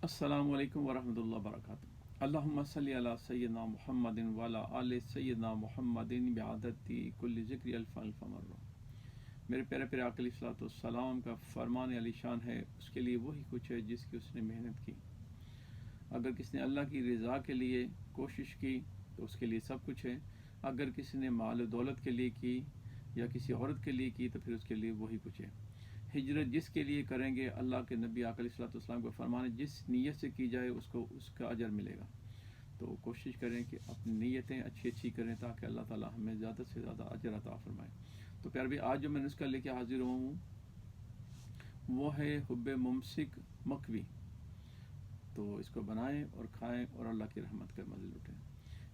السلام علیکم ورحمۃ اللہ وبرکاتہ۔ اللہم صلی علی سیدنا محمد وعلی آل سیدنا محمد بعدد کل ذکر الف الف مرہ۔ میرے پیارے پیارے آقا علیہ الصلوۃ والسلام کا فرمان علی شان ہے، اس کے لیے وہی کچھ ہے جس کی اس نے محنت کی۔ اگر کسی نے اللہ کی رضا کے لیے کوشش کی تو اس کے لیے سب کچھ ہے، اگر کسی نے مال و دولت کے لیے کی یا کسی عورت کے لیے کی تو پھر اس کے لیے وہی کچھ ہے۔ ہجرت جس کے لیے کریں گے، اللہ کے نبی آقا علیہ الصلوۃ والسلام کا فرمان ہے جس نیت سے کی جائے اس کو اس کا اجر ملے گا۔ تو کوشش کریں کہ اپنی نیتیں اچھی کریں تاکہ اللہ تعالی ہمیں زیادہ سے زیادہ اجر عطا فرمائے۔ تو پیار بھی آج جو میں نسخہ لے کے حاضر ہوں وہ ہے حب ممسک مکوی۔ تو اس کو بنائیں اور کھائیں اور اللہ کی رحمت کا مزے لٹیں۔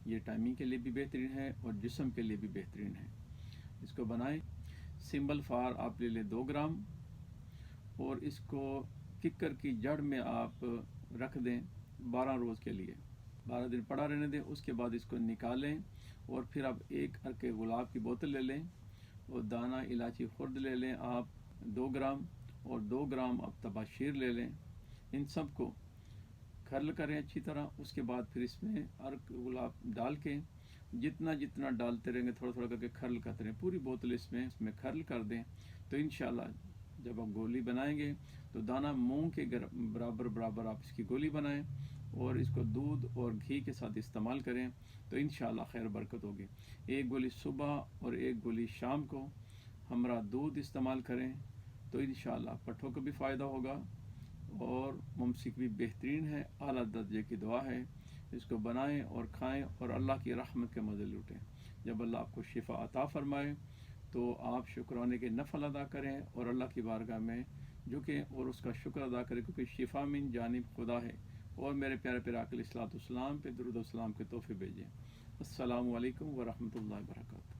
یہ ٹائمنگ کے لیے بھی بہترین ہے اور جسم کے لیے بھی بہترین ہے۔ اس کو بنائیں۔ سمبل فار آپ لے لیں 2 گرام اور اس کو ککر کی جڑ میں آپ رکھ دیں 12 روز کے لیے، 12 دن پڑا رہنے دیں۔ اس کے بعد اس کو نکالیں اور پھر آپ ایک عرق گلاب کی بوتل لے لیں اور دانہ الائچی خرد لے لیں آپ 2 گرام اور 2 گرام آپ تباشیر لے لیں۔ ان سب کو کھرل کریں اچھی طرح۔ اس کے بعد پھر اس میں عرق گلاب ڈال کے جتنا ڈالتے رہیں گے تھوڑا تھوڑا کر کے کھرل کرتے رہیں، پوری بوتل اس میں کھرل کر دیں۔ تو انشاءاللہ جب آپ گولی بنائیں گے تو دانہ مونگ کے برابر آپ اس کی گولی بنائیں اور اس کو دودھ اور گھی کے ساتھ استعمال کریں تو انشاءاللہ خیر برکت ہوگی۔ 1 گولی صبح اور 1 گولی شام کو ہمراہ دودھ استعمال کریں تو انشاءاللہ پٹھوں کو بھی فائدہ ہوگا اور ممسک بھی بہترین ہے، اعلیٰ درجے کی دعا ہے۔ اس کو بنائیں اور کھائیں اور اللہ کی رحمت کے مزے لوٹیں۔ جب اللہ آپ کو شفا عطا فرمائے تو آپ شکرانے کے نفل ادا کریں اور اللہ کی بارگاہ میں جھکیں اور اس کا شکر ادا کریں، کیونکہ شفا من جانب خدا ہے۔ اور میرے پیارے پیارے آقا علیہ الصلوۃ والسلام پہ درود و سلام کے تحفے بھیجیں۔ السلام علیکم ورحمۃ اللہ وبرکاتہ۔